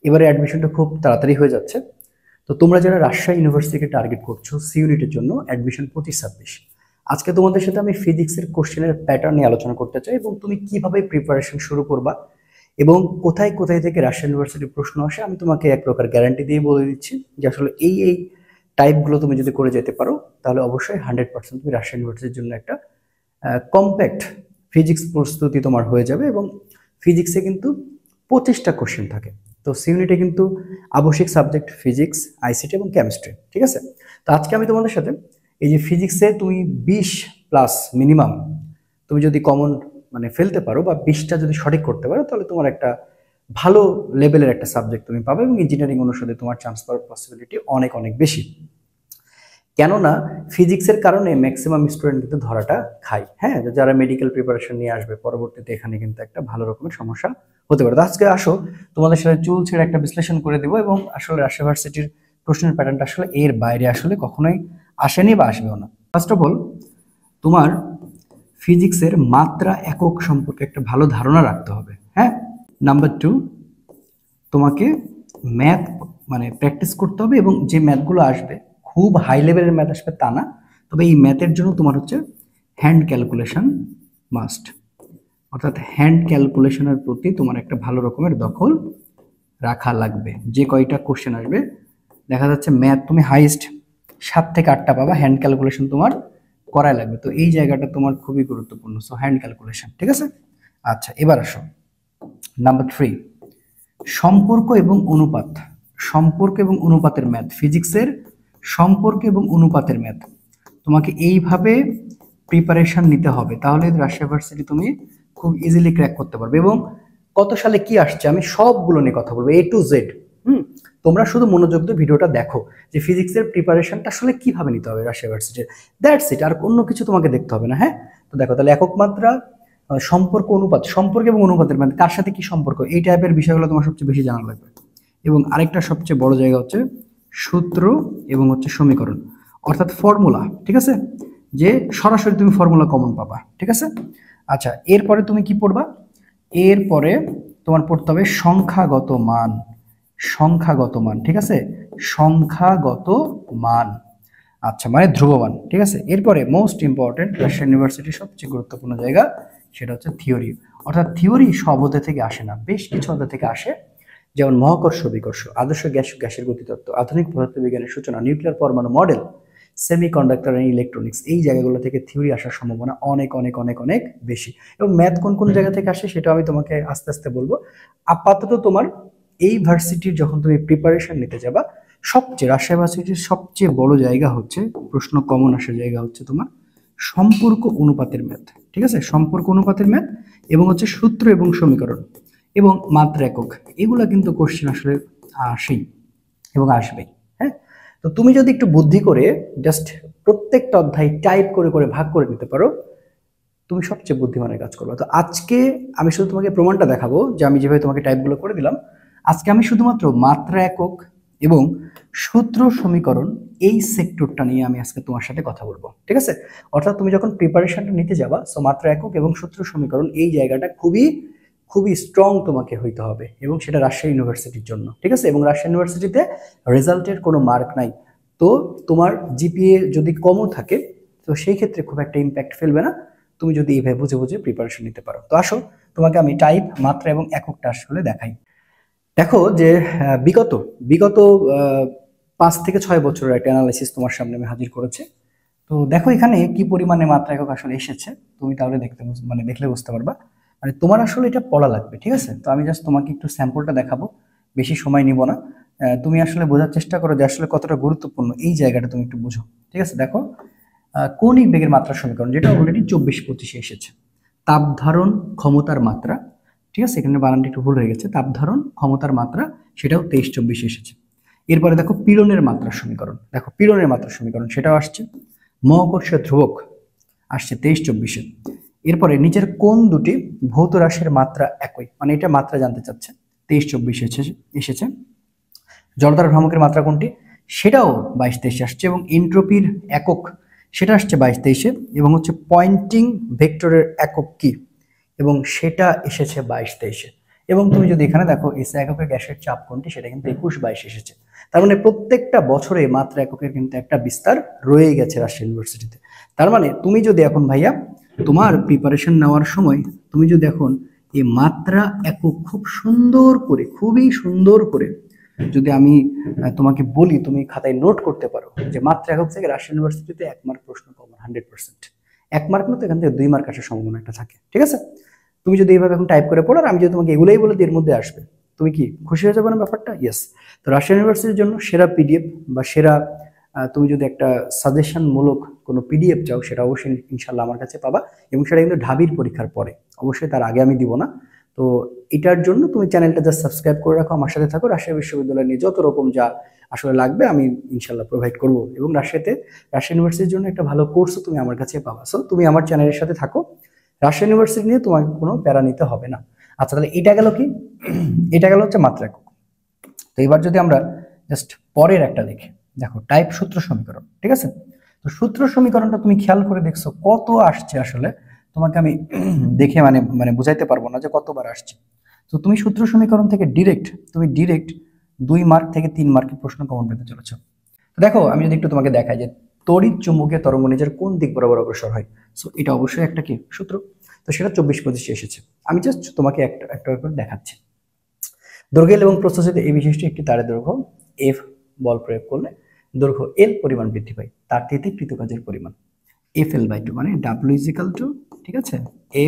এবারে অ্যাডমিশনটা খুব তাড়াতাড়ি হয়ে যাচ্ছে। তো তোমরা যারা রাজশাহী ইউনিভার্সিটিকে টার্গেট করছো সি ইউনিটের জন্য অ্যাডমিশন 25-26, আজকে তোমাদের সাথে আমি ফিজিক্সের কোশ্চেনের প্যাটার্ন নিয়ে আলোচনা করতে চাই এবং তুমি কিভাবে প্রিপারেশন শুরু করবা এবং কোথায় কোথায় থেকে রাজশাহী ইউনিভার্সিটির প্রশ্ন আসে আমি তোমাকে এক প্রকার গ্যারান্টি দিয়ে বলে দিচ্ছি যে আসলে এই টাইপগুলো তুমি যদি করে যেতে পারো তাহলে অবশ্যই 100% তুমি রাজশাহী ইউনিভার্সিটির জন্য একটা কম্প্যাক্ট ফিজিক্স প্রস্তুতি তোমার হয়ে যাবে। এবং ফিজিক্সে কিন্তু 25টা কোশ্চেন থাকে। তো সি ইউনিটে কিন্তু আবশ্যিক সাবজেক্ট ফিজিক্স, আইসিটি এবং কেমিস্ট্রি, ঠিক আছে। তো আজকে আমি তোমাদের সাথে এই যে ফিজিক্সে তুমি 20+ মিনিমাম তুমি যদি কমন মানে ফেলতে পারো বা 20টা যদি সঠিক করতে পারো তাহলে তোমার একটা ভালো লেভেলের একটা সাবজেক্ট তুমি পাবে এবং ইঞ্জিনিয়ারিং অনুষদে তোমার চান্স পাওয়ার পসিবিলিটি অনেক অনেক বেশি। কেননা ফিজিক্সের কারণে ম্যাক্সিমাম স্টুডেন্ট কিন্তু ধরাটা খায়। হ্যাঁ, যারা মেডিকেল প্রিপারেশন নিয়ে আসবে পরবর্তীতে এখানে কিন্তু একটা ভালো রকমের সমস্যা হতে পারে। তো আজকে আসো তোমাদের সাথে চুল ছেড়ে একটা বিশ্লেষণ করে দেবো এবং আসলে রাজশাহী ইউনিভার্সিটির প্রশ্নের প্যাটার্নটা আসলে এর বাইরে আসলে কখনোই আসেনি বা আসবেও না। ফার্স্ট অফ অল তোমার ফিজিক্সের মাত্রা একক সম্পর্কে একটা ভালো ধারণা রাখতে হবে। হ্যাঁ, নাম্বার 2 তোমাকে ম্যাথ মানে প্র্যাকটিস করতে হবে এবং যে ম্যাথগুলো আসবে খুব হাই লেভেলের ম্যাথ আসবে তা না, তবে এই ম্যাথের জন্য তোমার হচ্ছে হ্যান্ড ক্যালকুলেশন মাস্ট, অর্থাৎ হ্যান্ড ক্যালকুলেশনের প্রতি তোমার একটা ভালো রকমের দখল রাখা লাগবে। যে কয়টা কোশ্চেন আসবে দেখা যাচ্ছে ম্যাথ তুমি হাইস্ট 7 থেকে 8টা পাবা, হ্যান্ড ক্যালকুলেশন তোমার করাই লাগবে। তো এই জায়গাটা তোমার খুবই গুরুত্বপূর্ণ, সো হ্যান্ড ক্যালকুলেশন, ঠিক আছে। আচ্ছা, এবার আসো নাম্বার 3, সম্পর্ক এবং অনুপাত। সম্পর্ক এবং অনুপাতের ম্যাথ, ফিজিক্সের সম্পর্ক এবং অনুপাতের ম্যাথ তোমাকে এইভাবে প্রিপারেশন নিতে হবে, তাহলে রাজশাহী ইউনিভার্সিটি তুমি খুব ইজিলি ক্র্যাক করতে পারবে। এবং কত সালে কি আসছে আমি সবগুলো নিয়ে কথা বলবো, A to Z। তোমরা শুধু মনোযোগ দিয়ে ভিডিওটা দেখো যে ফিজিক্সের প্রিপারেশনটা আসলে কিভাবে নিতে হবে রাজশাহী ইউনিভার্সিটির, দ্যাটস ইট, আর অন্য কিছু তোমাকে দেখতে হবে না। হ্যাঁ, তো দেখো তাহলে একক মাত্রা, সম্পর্ক, অনুপাত, সম্পর্ক এবং অনুপাতের মানে কার সাথে কি সম্পর্ক, এই টাইপের বিষয়গুলো তোমার সবচেয়ে বেশি জানা লাগবে। এবং আরেকটা সবচেয়ে বড় জায়গা হচ্ছে সূত্র এবং হচ্ছে সমীকরণ, অর্থাৎ ফর্মুলা, ঠিক আছে, যে সরাসরি তুমি ফর্মুলা কমন পাবা, ঠিক আছে। আচ্ছা, এরপরে তুমি কি পড়বা, এরপরে তোমার পড়তে হবে সংখ্যাগত মান। সংখ্যাগত মান, ঠিক আছে, সংখ্যাগত মান, আচ্ছা মানে ধ্রুবমান, ঠিক আছে। এরপরে মোস্ট ইম্পর্টেন্ট রাজশাহী ইউনিভার্সিটির সবচেয়ে গুরুত্বপূর্ণ জায়গা সেটা হচ্ছে থিওরি। অর্থাৎ থিওরি সব অধ্যায় থেকে আসে না, বেশ কিছু অধ্যায় থেকে আসে, যেমন মহাকর্ষ বিকর্ষ, আদর্শ গ্যাস, গ্যাসের গতিতত্ত্ব, আধুনিক পদার্থবিজ্ঞানের সূচনা, নিউক্লিয়ার পরমাণু মডেল, সেমিকন্ডাক্টর এন্ড ইলেকট্রনিক্স, এই জায়গাগুলো থেকে থিওরি আসার সম্ভাবনা অনেক অনেক অনেক অনেক বেশি। এবং ম্যাথ কোন কোন জায়গা থেকে আসে সেটা আমি তোমাকে আস্তে আস্তে বলবো। আপাতত তোমার এই ভার্সিটির যখন তুমি প্রিপারেশন নিতে যাবা, সবচেয়ে রাজশাহী ভার্সিটির সবচেয়ে বড় জায়গা হচ্ছে, প্রশ্ন কমন আসার জায়গা হচ্ছে তোমার সম্পর্ক অনুপাতের ম্যাথ, ঠিক আছে, সম্পর্ক অনুপাতের ম্যাথ এবং হচ্ছে সূত্র এবং সমীকরণ এবং মাত্রা একক, এগুলা কিন্তু কোশ্চেন আসলে আসেই এবং আসবেই। হ্যাঁ, তো তুমি যদি একটু বুদ্ধি করে জাস্ট প্রত্যেকটা অধ্যায় টাইপ করে করে ভাগ করে নিতে পারো, তুমি সবচেয়ে বুদ্ধিমানের কাজ করবে। তো আজকে আমি শুধু তোমাকে প্রমাণটা দেখাবো যে আমি যেভাবে তোমাকে টাইপগুলো করে দিলাম, আজকে আমি শুধুমাত্র মাত্রা একক এবং সূত্র সমীকরণ এই সেক্টরটা নিয়ে আমি আজকে তোমার সাথে কথা বলবো, ঠিক আছে। অর্থাৎ তুমি যখন প্রিপারেশনটা নিতে যাবা, সো মাত্রা একক এবং সূত্র সমীকরণ এই জায়গাটা খুবই খুবই স্ট্রং তোমাকে হইতে হবে এবং সেটা রাজশাহী ইউনিভার্সিটির জন্য, ঠিক আছে। এবং রাজশাহী ইউনিভার্সিটিতে রেজাল্টের কোনো মার্ক নাই, তো তোমার জিপিএ যদি কমও থাকে তো সেই ক্ষেত্রে খুব একটা ইম্প্যাক্ট ফেলবে না, তুমি যদি এইভাবে বুঝে বুঝে প্রিপারেশন নিতে পারো। তো আসো তোমাকে আমি টাইপ, মাত্রা এবং এককটা আসলে দেখাই। দেখো যে বিগত বিগত 5 থেকে 6 বছরের একটা অ্যানালাইসিস তোমার সামনে আমি হাজির করেছি। তো দেখো এখানে কি পরিমাণে মাত্রা একক আসলে এসেছে, তুমি তাহলে মানে দেখলে বুঝতে পারবা, মানে তোমার আসলে এটা পড়া লাগবে, ঠিক আছে। তো আমি জাস্ট তোমাকে একটু স্যাম্পলটা দেখাবো, বেশি সময় নিব না। তুমি আসলে বোঝার চেষ্টা করো যে আসলে কতটা গুরুত্বপূর্ণ এই জায়গাটা, তুমি একটু বুঝো, ঠিক আছে। দেখো কৌণিক বেগের মাত্রা সমীকরণ, যেটা অলরেডি 24-25 এসেছে। তাপ ধারণ ক্ষমতার মাত্রা, ঠিক আছে, এখানে বানানটা একটু ভুল হয়ে গেছে, তাপ ধারণ ক্ষমতার মাত্রা সেটাও 23-24 এসেছে। এরপরে দেখো পীড়নের মাত্রা সমীকরণ, দেখো পীড়নের মাত্রা সমীকরণ সেটাও আসছে। মহাকর্ষীয় ধ্রুবক আসছে 23-24-এ। এরপরে নিচের কোন দুটি ভৌত রাশির মাত্রা একই, মানে এটা মাত্রা জানতে চাচ্ছে, 23-24 এসেছে। জড়তার ভ্রামকের মাত্রা কোনটি, সেটাও 22-23 আসছে। এবং এন্ট্রপির একক সেটা আসছে 22-23-এ। এবং হচ্ছে পয়েন্টিং ভেক্টরের একক কি, এবং সেটা এসেছে 22-23-এ। এবং তুমি যদি এখানে দেখো এসআই এককের গ্যাসের চাপ কোনটি, সেটা কিন্তু 21-22 এসেছে। তার মানে প্রত্যেকটা বছরে মাত্রা এককের কিন্তু একটা বিস্তার রয়ে গেছে রাজশাহী ইউনিভার্সিটিতে। তার মানে তুমি যদি এখন ভাইয়া তোমার প্রিপারেশন নেওয়ার সময় তুমি যদি এখন এই মাত্রা একক খুব সুন্দর করে, খুবই সুন্দর করে যদি আমি তোমাকে বলি, তুমি খাতায় নোট করতে পারো যে মাত্রা একক থেকে রাজশাহী ইউনিভার্সিটিতে 1 মার্ক প্রশ্ন কমন 100%। 1 মার্ক মতো এখান থেকে 2 মার্ক আসার সম্ভাবনা একটা থাকে, ঠিক আছে? তুমি যদি এইভাবে এখন টাইপ করে পড়ো, আর আমি যদি তোমাকে এগুলোই বলে দিই এর মধ্যে আসবে, তুমি কি খুশি হয়ে যাবে না ব্যাপারটা? ইয়েস। তো রাজশাহী ইউনিভার্সিটির জন্য সেরা পিডিএফ বা সেরা তুমি যদি একটা সাজেশন মূলক কোনো পিডিএফ চাও, সেটা অবশ্যই ইনশাল্লাহ আমার কাছে পাবা, এবং সেটা কিন্তু ঢাবির পরীক্ষার পরে, অবশ্যই তার আগে আমি দিব না। তো এটার জন্য তুমি চ্যানেলটা জাস্ট সাবস্ক্রাইব করে রাখো, আমার সাথে থাকো। রাজশাহী বিশ্ববিদ্যালয় নিয়ে যত রকম যা আসলে লাগবে আমি ইনশাল্লাহ প্রোভাইড করব, এবং রাজশাহী ইউনিভার্সিটির জন্য একটা ভালো কোর্সও তুমি আমার কাছে পাবা। সো তুমি আমার চ্যানেলের সাথে থাকো, রাজশাহী ইউনিভার্সিটি নিয়ে তোমাকে কোনো প্যারা নিতে হবে না। আচ্ছা, তাহলে এটা গেল কি? এটা গেল হচ্ছে মাত্রা একক। তো এবার যদি আমরা জাস্ট পরের একটা দেখি, দেখো টাইপ সূত্র সমীকরণ, ঠিক আছে? তো সূত্র সমীকরণটা তুমি খেয়াল করে দেখছো কত আসছে আসলে, তোমাকে আমি দেখে মানে মানে বুঝাইতে পারবো না যে কতবার আসছে। তো তুমি সূত্র সমীকরণ থেকে ডিরেক্ট 2 মার্ক থেকে 3 মার্কের প্রশ্ন কমন পেতে চলেছো। তো দেখো আমি যদি একটু তোমাকে দেখাই যে তড়িৎ চুম্বকীয় তরঙ্গ নিজের কোন দিক বরাবর অগ্রসর হয়, সো এটা অবশ্যই একটা কি সূত্র। তো সেটা 24-25 এসেছে। আমি জাস্ট তোমাকে একটা একটা করে দেখাচ্ছি। দৈর্ঘ্য এবং প্রস্থচ্ছেদে এই বিশিষ্ট একটি তারের দৈর্ঘ্য এফ বল প্রয়োগ করলে দৈর্ঘ্য এল পরিমাণ বৃদ্ধি পায়, তার থেকে কৃতকাজের পরিমাণ FL/2, মানে W, ঠিক আছে,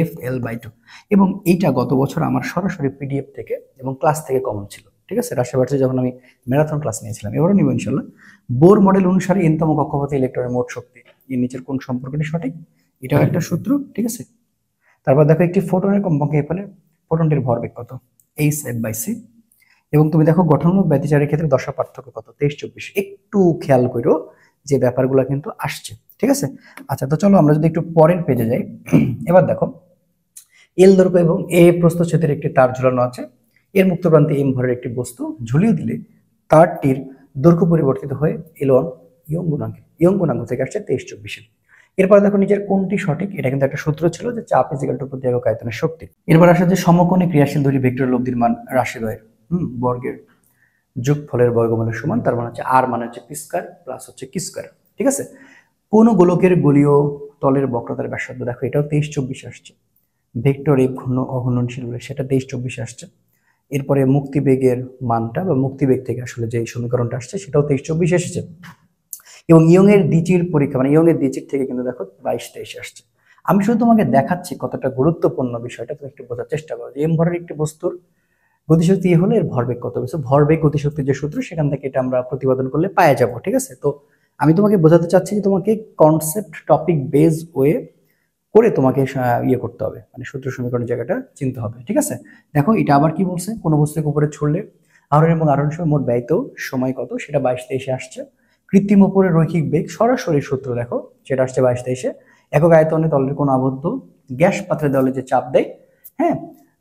FL/2। এবং এইটা গত বছর আমার সরাসরি পিডিএফ থেকে এবং ক্লাস থেকে কমন ছিল, ঠিক আছে? রাজশাহী ভার্সিটি যখন আমি ম্যারাথন ক্লাস নিয়েছিলাম, এবারও নিব ইনশাল্লাহ। বোর মডেল অনুসারে এনতম কক্ষপথে ইলেকট্রনের মোট শক্তি এর নিচের কোন সম্পর্কটি সঠিক? এটাও একটা সূত্র, ঠিক আছে? তারপর দেখো একটি ফোটনের কম্পাঙ্কে ফলে ফোটনটির ভরবেগ কত? H/c। এবং তুমি দেখো গঠনমূলক ব্যতিচারের ক্ষেত্রে দশা পার্থক্য কত? 23-24। একটু খেয়াল করো যে ব্যাপারগুলো কিন্তু আসছে, ঠিক আছে? আচ্ছা, তো চলো আমরা যদি একটু পরের পেজে যাই। এবার দেখো এল দৈর্ঘ্য এবং এ প্রস্থচ্ছেদের একটি তার ঝুলানো আছে, এর মুক্ত প্রান্তে এম ভরের একটি বস্তু ঝুলিয়ে দিলে তারটির দৈর্ঘ্য পরিবর্তিত হয়ে L1 ইয়ং গুণাঙ্ক থেকে আসছে 23-24। এরপর দেখো নিচের কোনটি সঠিক? এটা কিন্তু একটা সূত্র ছিল যে চাপ প্রতি একক আয়তনের শক্তি। এরপর আসে যে সমকোণী ক্রিয়াশীল দুটি ভেক্টর লব্ধির মান রাশিদ্বয়ের বর্গের যোগফলের বর্গমূলের সমান, তার মানে হচ্ছে আর মানে হচ্ছে পি স্কয়ার প্লাস হচ্ছে কি স্কয়ার, ঠিক আছে? কোন গোলকের গোলীয় তলের বক্রতার ব্যাসার্ধ, দেখো এটাও 23-24 আসছে। ভেক্টর এফ ঘূর্ণ অঘূর্ণনশীল বলে সেটা 23-24 আসছে। এরপরে মুক্তিবেগের মানটা বা মুক্তিবেগ থেকে আসলে যে সমীকরণটা আসছে সেটাও 23-24 এসেছে। এবং ইয়ং এর দ্বিচির পরীক্ষা, মানে ইয়ং এর দ্বিচির থেকে কিন্তু দেখো 22-23 আসছে। আমি শুধু তোমাকে দেখাচ্ছি কতটা গুরুত্বপূর্ণ বিষয়টা, তুমি একটু বোঝার চেষ্টা করো। এম ভরের একটি বস্তুর গতিশক্তি হলে এর ভরবেগ কত হবে? ভরবেগ গতিশক্তির যে সূত্র, সেখান থেকে এটা আমরা প্রতিপাদন করলে পাওয়া যাব, ঠিক আছে? তো আমি তোমাকে বোঝাতে চাচ্ছি যে তোমাকে কনসেপ্ট টপিক বেজ ওয়ে করে তোমাকে ইয়ে করতে হবে, মানে সূত্র সমীকরণের জায়গাটা চিনতে হবে, ঠিক আছে? দেখো এটা আবার কি বলছে, কোন বস্তুকে উপরে ছুড়লে আরোহণ এবং আরোহণ সময় মোট ব্যয়িত সময় কত, সেটা 22-23 আসছে। কৃত্রিম উপরে রৈখিক বেগ সরাসরি সূত্র দেখো সেটা আসছে 22-23। একক আয়তনে তলের কোন আবদ্ধ গ্যাস পাত্রে দেওয়ালে যে চাপ দেয়, হ্যাঁ,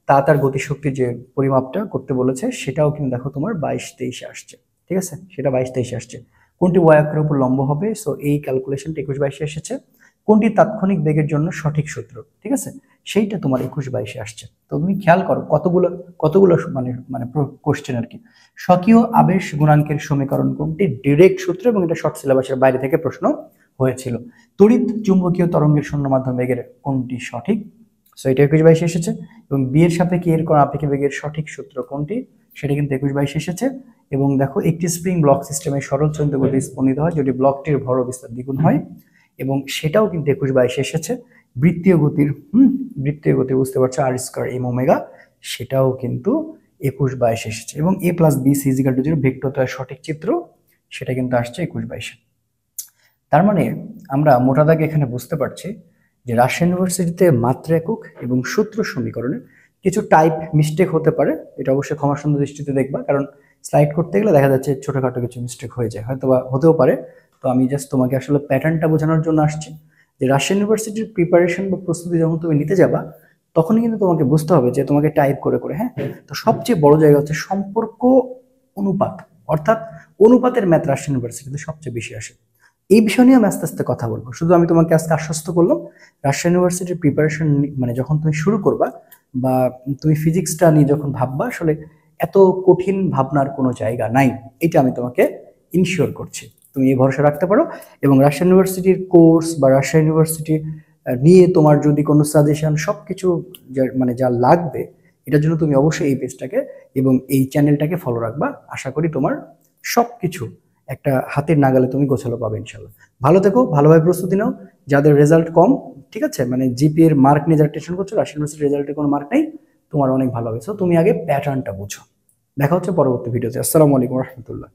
তার গতিশক্তির যে পরিমাপটা করতে বলেছে সেটাও কিন্তু দেখো তোমার 22-23 আসছে, ঠিক আছে? সেটা 22-23 আসছে। কোনটি ওয়াই অক্ষের উপর লম্ব হবে, সো এই ক্যালকুলেশনটা 21-22 এসেছে। কোনটি তাৎক্ষণিক বেগের জন্য সঠিক সূত্র, ঠিক আছে, সেইটা তোমার 21-22 আসছে। তো তুমি খেয়াল করো কতগুলো কতগুলো মানে মানে কোশ্চেন আর কি। স্বকীয় আবেশ গুণাঙ্কের সমীকরণ কোনটি? ডিরেক্ট সূত্র, এবং এটা শর্ট সিলেবাসের বাইরে থেকে প্রশ্ন হয়েছিল। তড়িৎ চুম্বকীয় তরঙ্গের শূন্য মাধ্যম বেগের কোনটি সঠিক? সো এটা 21-22 এসেছে। এবং বি এর সাপেক্ষে এর কোণ আপেক্ষিক বেগের সঠিক সূত্র কোনটি? সেটা কিন্তু 21-22 এসেছে। এবং দেখো একটি স্প্রিং ব্লক সিস্টেমের সরল চলন্ত গতি স্পন্দিত হয় যদি ব্লকটির ভর ও বিস্তার দ্বিগুণ হয়, এবং সেটাও কিন্তু 21-22 এসেছে। বৃত্তীয় গতির বুঝতে পারছো আর স্কয়ার এম ওমেগা, সেটাও কিন্তু 21-22 এসেছে। এবং A plus B C is equal to 0 ভেক্টরটার সঠিক চিত্র, সেটা কিন্তু আসছে 21-22। তার মানে আমরা মোটা দাগে এখানে বুঝতে পারছি যে রাজশাহী ইউনিভার্সিটিতে মাত্রা একক এবং সূত্র সমীকরণে কিছু টাইপ মিস্টেক হতে পারে, এটা অবশ্যই ক্ষমা সুন্দর দৃষ্টিতে দেখবা, কারণ স্লাইড করতে গেলে দেখা যাচ্ছে ছোটখাটো কিছু মিস্টেক হয়ে যায়, হয়তো বা হতেও পারে। তো আমি জাস্ট তোমাকে আসলে প্যাটার্নটা বোঝানোর জন্য আসছি যে রাজশাহী ইউনিভার্সিটির প্রিপারেশন বা প্রস্তুতি যখন তুমি নিতে যাবা, তখনই কিন্তু তোমাকে বুঝতে হবে যে তোমাকে টাইপ করে করে, হ্যাঁ। তো সবচেয়ে বড় জায়গা হচ্ছে সম্পর্ক অনুপাত, অর্থাৎ অনুপাতের ম্যাথ রাজশাহী ইউনিভার্সিটিতে সবচেয়ে বেশি আসে। এই বিষয় নিয়ে আমি আস্তে আস্তে কথা বলবো। শুধু আমি তোমাকে আজকে আশ্বস্ত করলাম, রাজশাহী ইউনিভার্সিটির প্রিপারেশন মানে যখন তুমি শুরু করবা বা তুমি ফিজিক্সটা নিয়ে যখন ভাববা, আসলে এত কঠিন ভাবনার কোনো জায়গা নাই, এটা আমি তোমাকে ইনশিওর করছি। তুমি এই ভরসা রাখতে পারো। এবং রাজশাহী ইউনিভার্সিটির কোর্স বা রাজশাহী ইউনিভার্সিটি নিয়ে তোমার যদি কোনো সাজেশন সবকিছু মানে যা লাগবে, এটার জন্য তুমি অবশ্যই এই পেজটাকে এবং এই চ্যানেলটাকে ফলো রাখবা। আশা করি তোমার সবকিছু একটা হাতের নাগালে তুমি গোছালো পাবে ইনশাল্লাহ। ভালো থেকো, ভালোভাবে প্রস্তুতি নাও। যাদের রেজাল্ট কম, ঠিক আছে, মানে জিপি এর মার্ক নিয়ে যারা টেনশন করছো, রাজশাহী ইউনিভার্সিটির রেজাল্টে কোনো মার্ক নেই, তোমার অনেক ভালো হবে। সো তুমি আগে প্যাটার্নটা বুঝো। দেখা হচ্ছে পরবর্তী ভিডিওতে। আসসালামু আলাইকুম রহমতুল্লাহ।